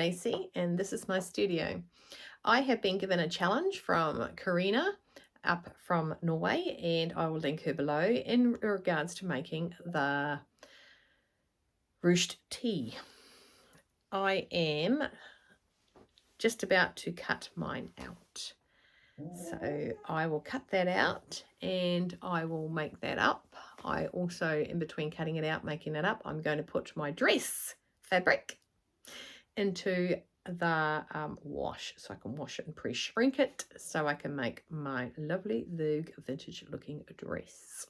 Lacey, and this is my studio. I have been given a challenge from Karina up from Norway, and I will link her below in regards to making the Ruched T. I am just about to cut mine out. So I will cut that out and I will make that up. I also, in between cutting it out, making it up, I'm going to put my dress fabric into the wash so I can wash it and pre-shrink it so I can make my lovely Vogue vintage looking dress.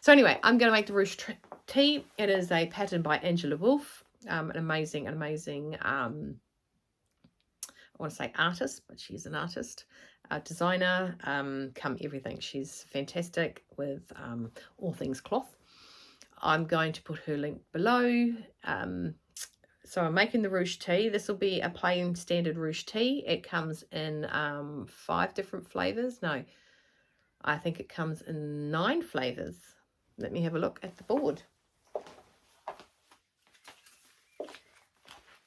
So anyway, I'm going to make the Ruched T. It is a pattern by Angela Wolf, an amazing I want to say artist, but she's an artist, designer, come everything. She's fantastic with all things cloth. I'm going to put her link below. So I'm making the Ruched T. This will be a plain standard Ruched T. It comes in 5 different flavours. No, I think it comes in 9 flavours. Let me have a look at the board.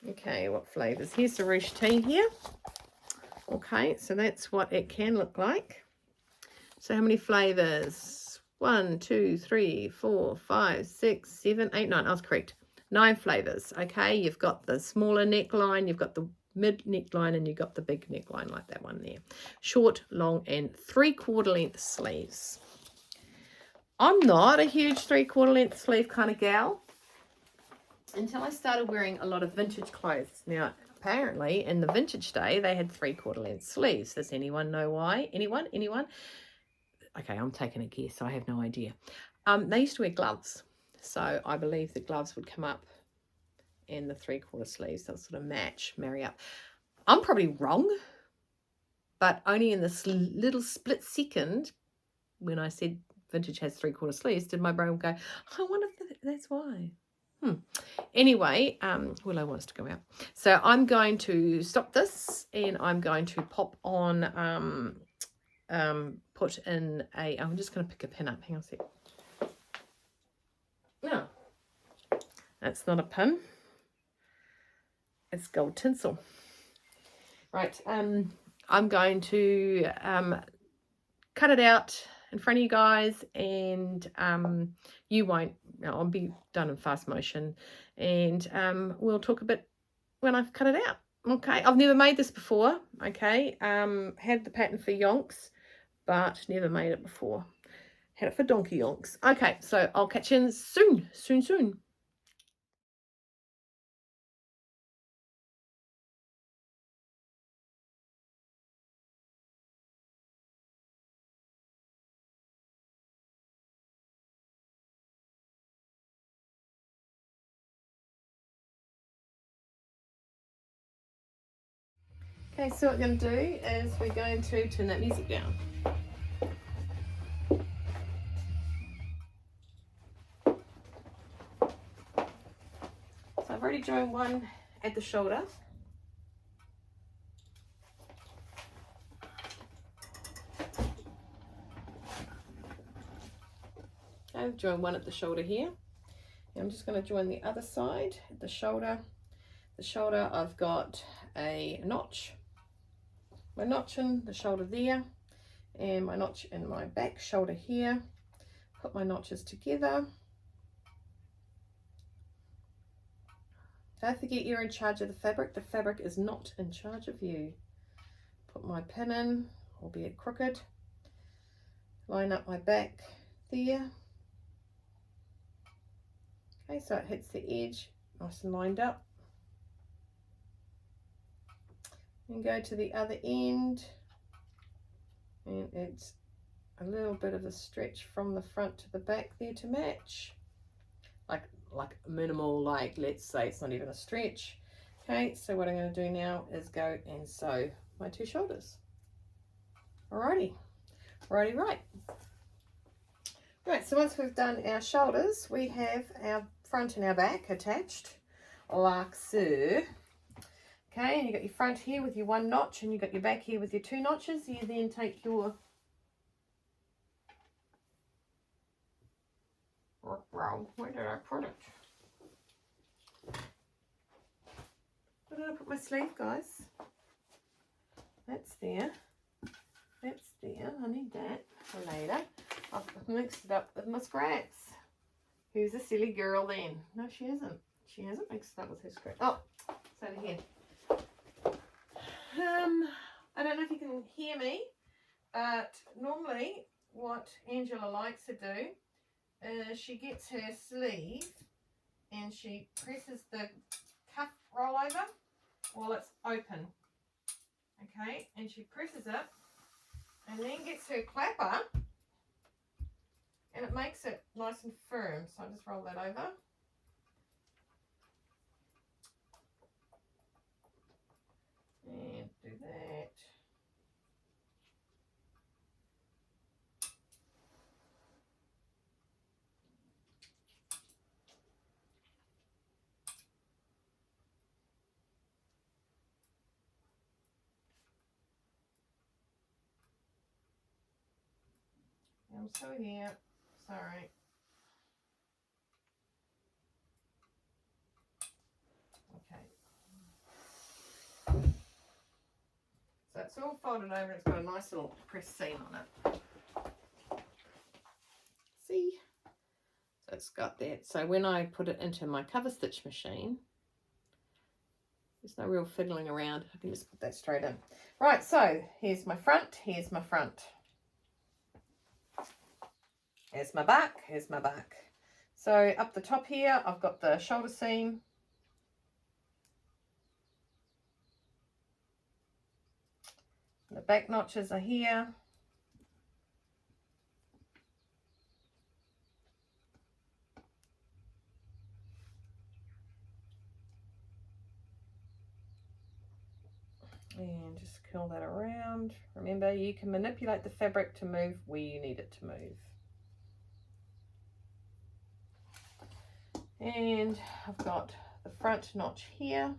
Okay, what flavours? Here's the Ruched T here. Okay, so that's what it can look like. So how many flavours? 1, 2, 3, 4, 5, 6, 7, 8, 9. I was correct. 9 flavours. Okay, you've got the smaller neckline, you've got the mid neckline, and you've got the big neckline like that one there. Short, long, and 3/4 length sleeves. I'm not a huge 3/4 length sleeve kind of gal until I started wearing a lot of vintage clothes. Now, apparently in the vintage day they had 3/4 length sleeves. Does anyone know why? Anyone? Okay, I'm taking a guess. I have no idea. They used to wear gloves, so I believe the gloves would come up and the 3/4 sleeves, they'll sort of marry up. I'm probably wrong, but only in this little split second when I said vintage has 3/4 sleeves did my brain go, I wonder if that's why. Anyway, Willow wants to go out. So I'm going to stop this and I'm going to pop on, put in I'm just going to pick a pin up. Hang on a sec. No, that's not a pin. It's gold tinsel. Right, I'm going to cut it out in front of you guys, and you won't. I'll be done in fast motion, and we'll talk a bit when I've cut it out. Okay, I've never made this before. Okay, had the pattern for yonks, but never made it before. Had it for donkey yonks. Okay, so I'll catch you in soon. Okay, so what we're going to do is we're going to turn that music down. So I've already joined one at the shoulder. I've joined one at the shoulder here. And I'm just going to join the other side at the shoulder. The shoulder, I've got a notch. My notch in the shoulder there, and my notch in my back shoulder here. Put my notches together. Don't forget you're in charge of the fabric. The fabric is not in charge of you. Put my pin in, albeit crooked. Line up my back there. Okay, so it hits the edge, nice and lined up. And go to the other end, and it's a little bit of a stretch from the front to the back there to match. Like minimal, like let's say it's not even a stretch. Okay, so what I'm going to do now is go and sew my 2 shoulders. Alrighty, right. Right, so once we've done our shoulders, we have our front and our back attached, like so. Okay, and you've got your front here with your 1 notch, and you've got your back here with your 2 notches. You then take your where did I put it? Where did I put my sleeve, guys? That's there. That's there. I need that for later. I've mixed it up with my scraps. Who's a silly girl then? No, she hasn't. She hasn't mixed it up with her scraps. Oh, it's over here. I don't know if you can hear me, but normally what Angela likes to do is she gets her sleeve and she presses the cuff roll over while it's open. Okay, and she presses it and then gets her clapper and it makes it nice and firm. So I just roll that over. And do that. I'm so here. Sorry. Okay. So it's all folded over. It's got a nice little press seam on it. See? So it's got that. So when I put it into my cover stitch machine, there's no real fiddling around. I can just put that straight in. Right, so here's my front. Here's my front. Here's my back. Here's my back. So up the top here, I've got the shoulder seam. The back notches are here. And just curl that around. Remember, you can manipulate the fabric to move where you need it to move. And I've got the front notch here.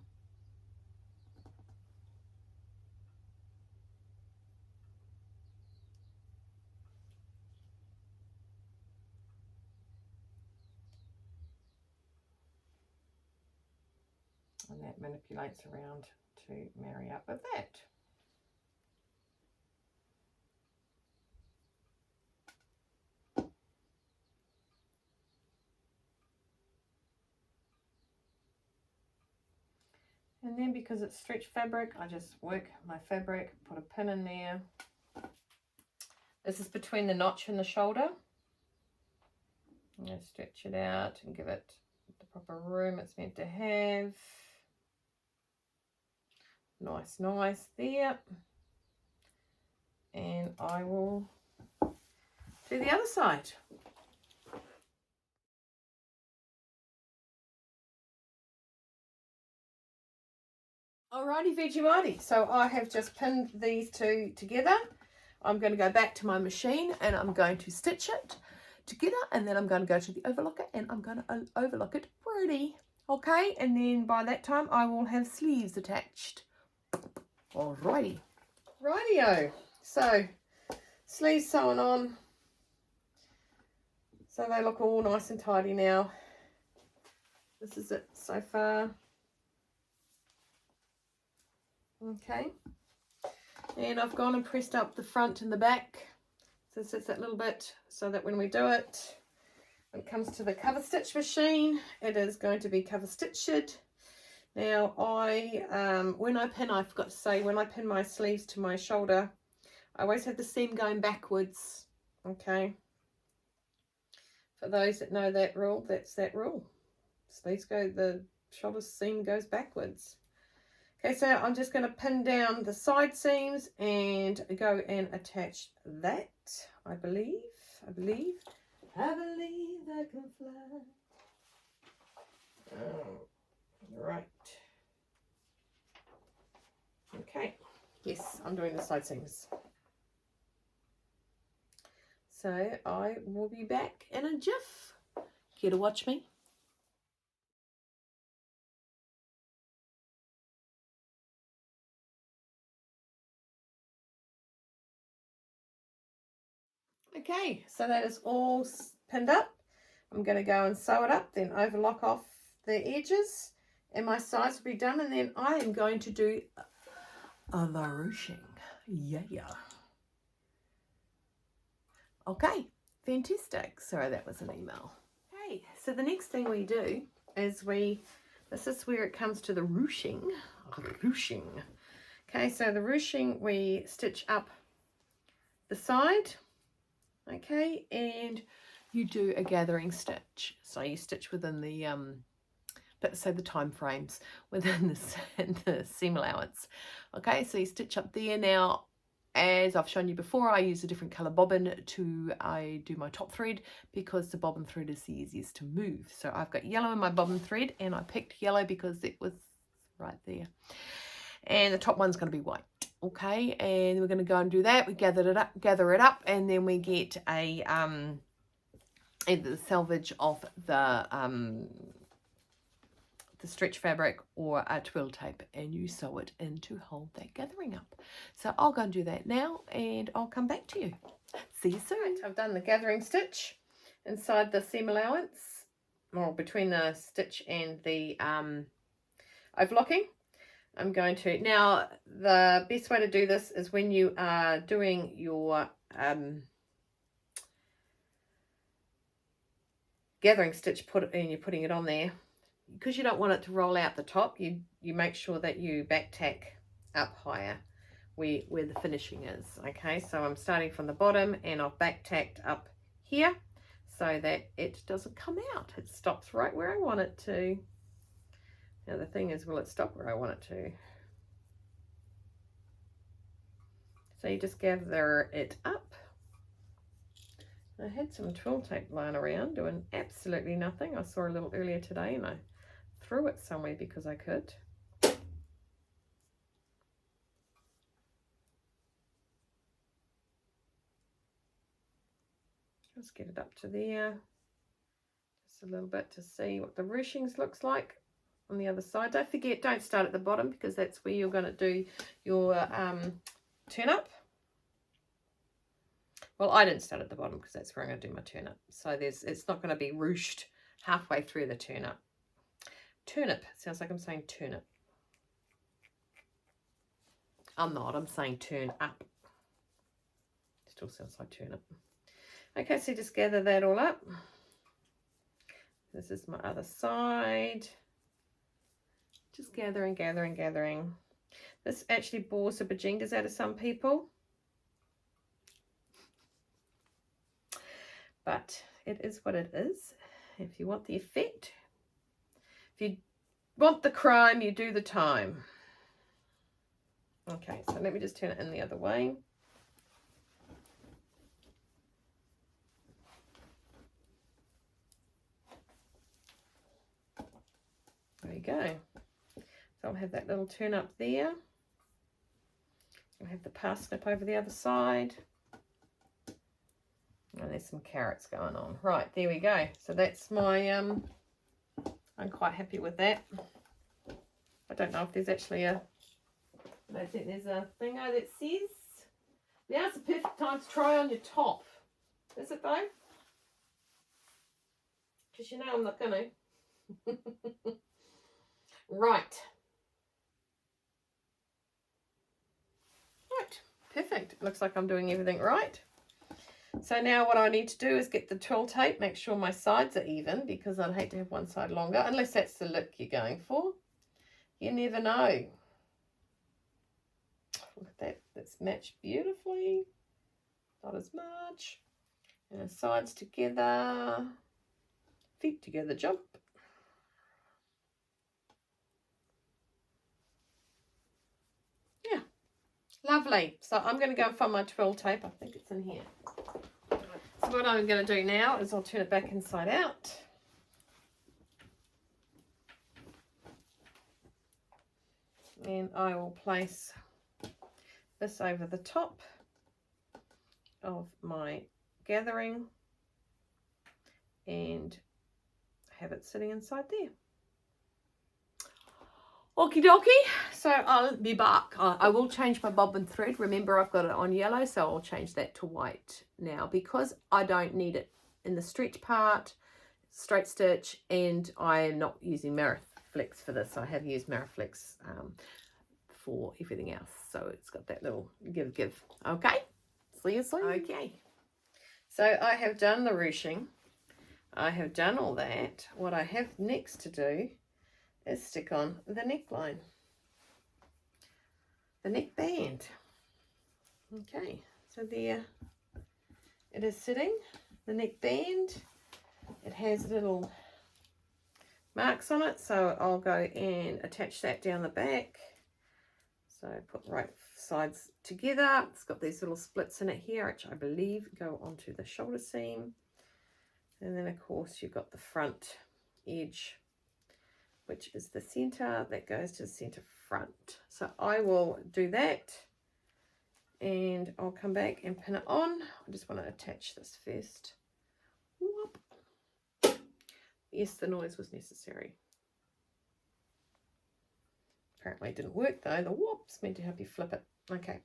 And that manipulates around to marry up with that. And then because it's stretch fabric, I just work my fabric, put a pin in there. This is between the notch and the shoulder. I'm going to stretch it out and give it the proper room it's meant to have. Nice, nice there. And I will do the other side. Alrighty, Vegemite. So I have just pinned these two together. I'm going to go back to my machine and I'm going to stitch it together, and then I'm going to go to the overlocker and I'm going to overlock it pretty. Okay, and then by that time I will have sleeves attached. Alrighty. Rightio. So sleeves sewn on. So they look all nice and tidy now. This is it so far. Okay. And I've gone and pressed up the front and the back. So it's that little bit so that when we do it, when it comes to the cover stitch machine, it is going to be cover stitched. Now when I pin, I forgot to say, when I pin my sleeves to my shoulder, I always have the seam going backwards. Okay. For those that know that rule, that's that rule. Sleeves go, the shoulder seam goes backwards. Okay, so I'm just going to pin down the side seams and go and attach that. I believe I can fly. Right. Okay. Yes, I'm doing the side seams. So I will be back in a jiff. Care to watch me? Okay, so that is all pinned up. I'm going to go and sew it up, then overlock off the edges, and my sides will be done, and then I am going to do the ruching. Yeah. Okay, fantastic. Sorry, that was an email. Okay, so the next thing we do is this is where it comes to the ruching. Ruching. Okay, so the ruching, we stitch up the side, okay, and you do a gathering stitch. So you stitch within the let's say the time frames within the seam allowance. Okay, so you stitch up there. Now, as I've shown you before, I use a different colour bobbin to do my top thread because the bobbin thread is the easiest to move. So I've got yellow in my bobbin thread, and I picked yellow because it was right there. And the top one's going to be white. Okay, and we're going to go and do that. We gather it up, and then we get a either the selvage of the stretch fabric or a twill tape, and you sew it in to hold that gathering up. So I'll go and do that now, and I'll come back to you. See you soon. Right, I've done the gathering stitch inside the seam allowance, or between the stitch and the overlocking. I'm going to, now the best way to do this is when you are doing your gathering stitch, and you're putting it on there, because you don't want it to roll out the top, you make sure that you back tack up higher where the finishing is. Okay, so I'm starting from the bottom, and I've back tacked up here so that it doesn't come out. It stops right where I want it to. Now the thing is, will it stop where I want it to? So you just gather it up. I had some twill tape lying around doing absolutely nothing. I saw a little earlier today, and I threw it somewhere because I could. Let's get it up to there. Just a little bit to see what the ruchings looks like on the other side. Don't forget, don't start at the bottom, because that's where you're going to do your turn up. Well, I didn't start at the bottom because that's where I'm going to do my turn up. So it's not going to be ruched halfway through the turn up. Turnip. Sounds like I'm saying turnip. I'm not. I'm saying turn up. Still sounds like turnip. Okay, so just gather that all up. This is my other side. Just gathering. This actually bores the bajingas out of some people. But it is what it is. If you want the effect, if you want the crime, you do the time. Okay, so let me just turn it in the other way. There you go. So I'll have that little turn up there. I'll have the parsnip over the other side. And there's some carrots going on. Right, there we go. So that's my, I'm quite happy with that. I don't know if there's actually I don't think there's a thing that says, now's the perfect time to try on your top. Is it though? Because you know I'm not going to. Right. Right, perfect. Looks like I'm doing everything right. So now what I need to do is get the twill tape, make sure my sides are even, because I'd hate to have one side longer, unless that's the look you're going for. You never know. Look at that, that's matched beautifully. Not as much. And the sides together, feet together, jump. Yeah, lovely. So I'm going to go and find my twill tape. I think it's in here. So what I'm going to do now is I'll turn it back inside out. And I will place this over the top of my gathering and have it sitting inside there. Okie dokie, so I'll be back. I will change my bobbin thread. Remember, I've got it on yellow, so I'll change that to white now because I don't need it in the stretch part, straight stitch, and I am not using Mariflex for this. I have used Mariflex for everything else, so it's got that little give. Okay, see you soon. Okay, so I have done the ruching. I have done all that. What I have next to do is stick on the neckline, the neckband. Okay, so there it is sitting, the neckband. It has little marks on it, so I'll go and attach that down the back. So put right sides together. It's got these little splits in it here, which I believe go onto the shoulder seam. And then of course you've got the front edge, which is the center that goes to the center front. So I will do that and I'll come back and pin it on. I just want to attach this first. Whoop. Yes, the noise was necessary. Apparently it didn't work though. The whoop's meant to help you flip it. Okay,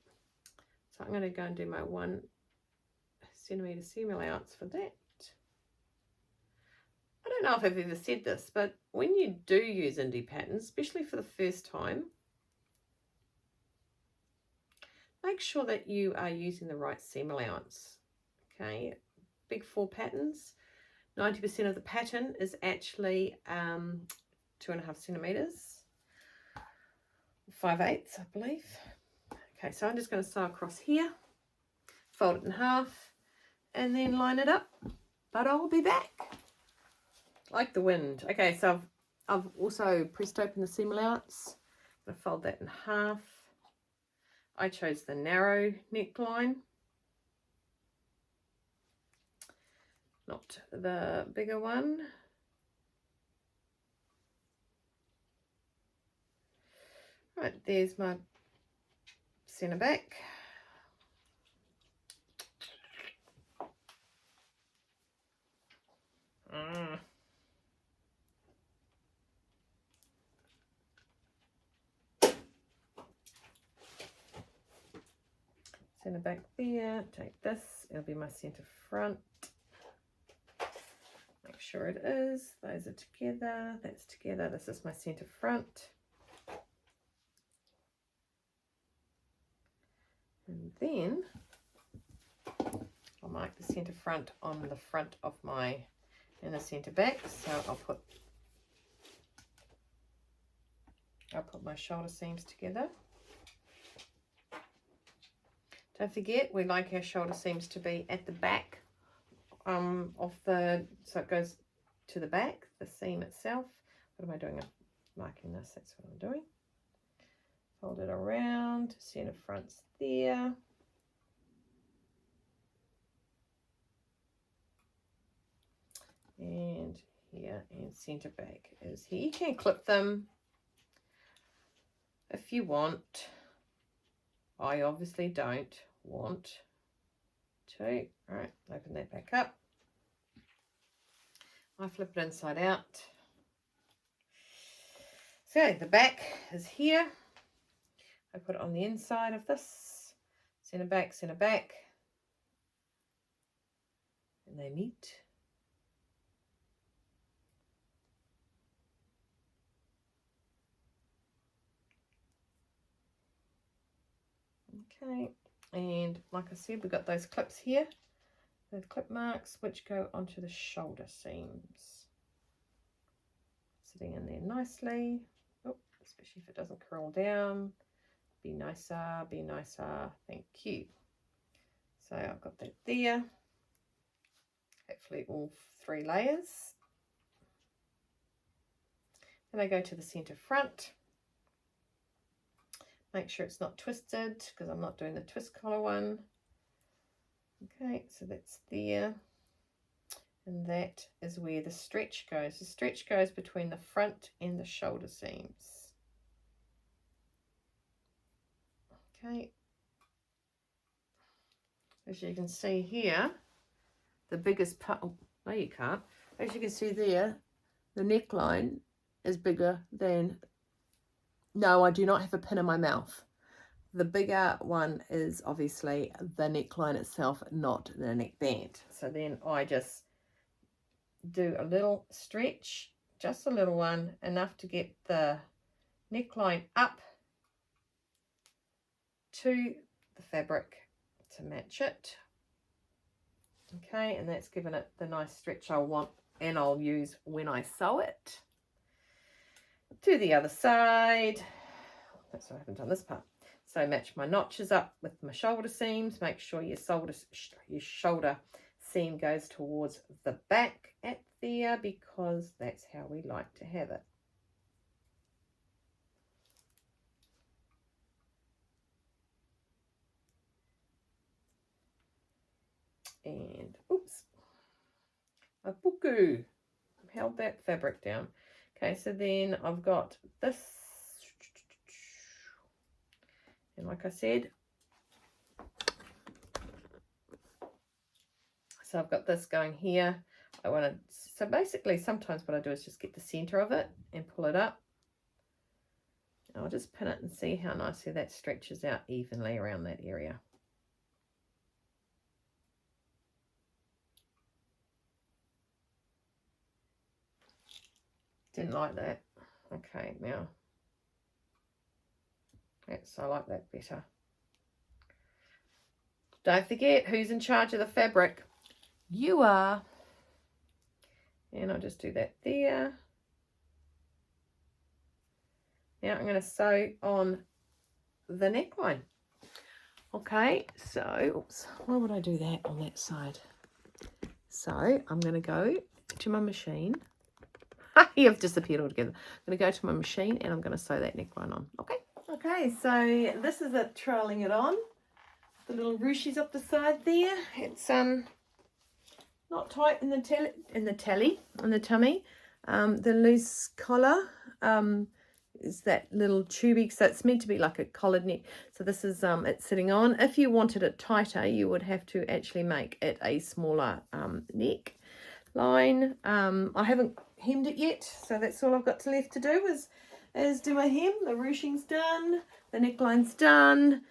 so I'm going to go and do my 1 centimeter seam allowance for that. I don't know if I've ever said this, but when you do use indie patterns, especially for the first time, make sure that you are using the right seam allowance. Okay, big 4 patterns, 90% of the pattern is actually 2.5 centimeters, 5/8, I believe. Okay, so I'm just going to sew across here, fold it in half, and then line it up. But I'll be back. Like the wind. Okay, so I've also pressed open the seam allowance. I'm going to fold that in half. I chose the narrow neckline, not the bigger one. Right, there's my centre back. Centre back there, take this, it'll be my centre front. Make sure it is, those are together, that's together, this is my centre front. And then I'll mark the centre front on the front of my and the centre back, so I'll put my shoulder seams together. Don't forget, we like our shoulder seams to be at the back of the, so it goes to the back, the seam itself. What am I doing? I'm marking this, that's what I'm doing. Fold it around, centre front's there. And here, and centre back is here. You can clip them if you want. I obviously don't want to. All right, open that back up. I flip it inside out. So the back is here. I put it on the inside of this. Centre back, and they meet. Okay, and like I said, we've got those clips here, the clip marks, which go onto the shoulder seams. Sitting in there nicely. Oh, especially if it doesn't curl down. Be nicer, thank you. So I've got that there. Hopefully all 3 layers. Then I go to the centre front. Make sure it's not twisted because I'm not doing the twist collar one. Okay, so that's there. And that is where the stretch goes. The stretch goes between the front and the shoulder seams. Okay. As you can see here, the biggest part, oh, no you can't. As you can see there, the neckline is bigger than, no, I do not have a pin in my mouth. The bigger one is obviously the neckline itself, not the neckband. So then I just do a little stretch just a little one, enough to get the neckline up to the fabric to match it. Okay, and that's given it the nice stretch I want and I'll use when I sew it. To the other side. That's why I haven't done this part. So match my notches up with my shoulder seams. Make sure your shoulder seam goes towards the back at there, because that's how we like to have it. And oops, a buku held that fabric down. Okay, so then I've got this, and like I said, so I've got this going here. I want to, so basically sometimes what I do is just get the center of it and pull it up. I'll just pin it and see how nicely that stretches out evenly around that area. Didn't like that. Okay, now I like that better. Don't forget who's in charge of the fabric. You are. And I'll just do that there. Now I'm going to sew on the neckline. Okay, so oops, why would I do that on that side? So I'm going to go to my machine. You have disappeared altogether. I'm going to go to my machine and I'm going to sew that neckline on. Okay, so this is it, trailing it on. The little ruches up the side there. It's not tight in the tummy. The loose collar is that little tubing, so it's meant to be like a collared neck. So this is it's sitting on. If you wanted it tighter, you would have to actually make it a smaller neck line. I haven't hemmed it yet, so that's all I've got left to do is do my hem. The ruching's done, the neckline's done.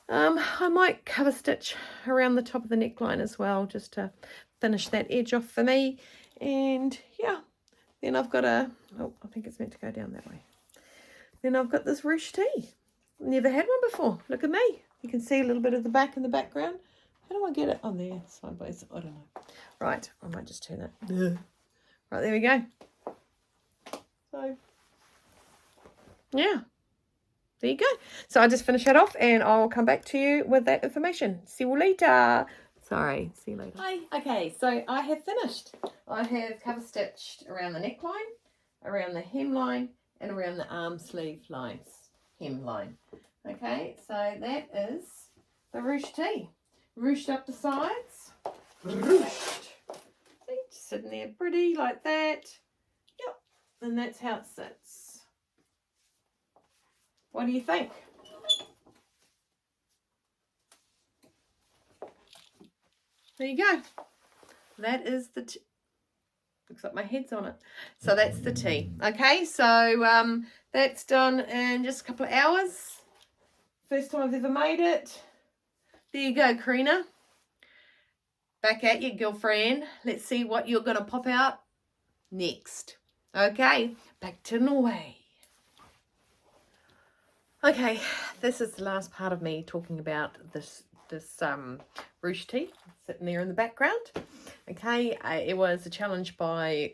I might cover stitch around the top of the neckline as well, just to finish that edge off for me. And yeah, then I've got I think it's meant to go down that way. Then I've got this Ruched T. Never had one before. Look at me. You can see a little bit of the back in the background. How do I get it on there sideways? I don't know. Right, I might just turn that. Right, there we go. So yeah, there you go. So I'll just finish that off and I'll come back to you with that information. See you later. Sorry, see you later. Hi. Okay, so I have finished. I have cover stitched around the neckline, around the hemline, and around the arm sleeve lines, hemline. Okay, so that is the Ruched T. Ruched up the sides. Ruched. See, just sitting there pretty like that. Yep, and that's how it sits. What do you think? There you go. That is the T. Looks like my head's on it. So that's the T. Okay, so that's done in just a couple of hours. First time I've ever made it. There you go, Karina. Back at you, girlfriend. Let's see what you're going to pop out next. Okay, back to Norway. Okay, this is the last part of me talking about this Ruched T sitting there in the background. Okay, it was a challenge by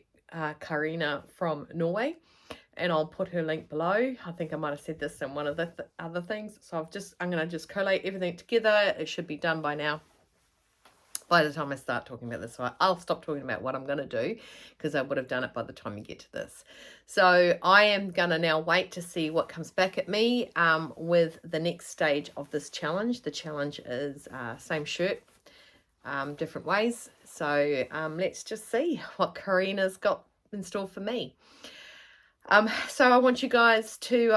Karina from Norway, and I'll put her link below. I think I might have said this in one of the other things. So I'm going to just collate everything together. It should be done by now. By the time I start talking about this, so I'll stop talking about what I'm going to do, because I would have done it by the time you get to this. So I am going to now wait to see what comes back at me with the next stage of this challenge. The challenge is same shirt, different ways. So let's just see what Karina's got in store for me. So I want you guys to,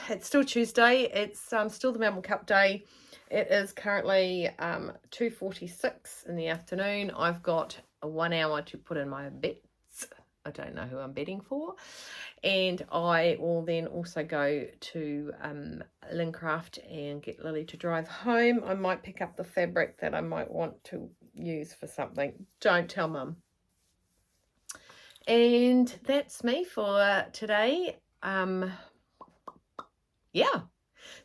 it's still Tuesday. It's still the Melbourne Cup day. It is currently 2:46 in the afternoon. I've got 1 hour to put in my bets. I don't know who I'm betting for. And I will then also go to Lincraft and get Lily to drive home. I might pick up the fabric that I might want to use for something. Don't tell Mum. And that's me for today. Yeah.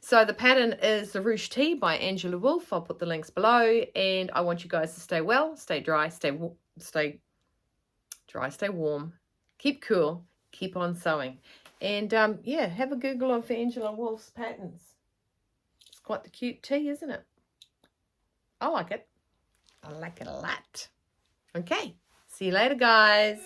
So the pattern is the Ruched T by Angela Wolf. I'll put the links below, and I want you guys to stay well, stay dry, stay warm, keep cool, keep on sewing. And yeah, have a Google of Angela Wolf's patterns. It's quite the cute tee, isn't it? I like it. I like it a lot. Okay, see you later, guys.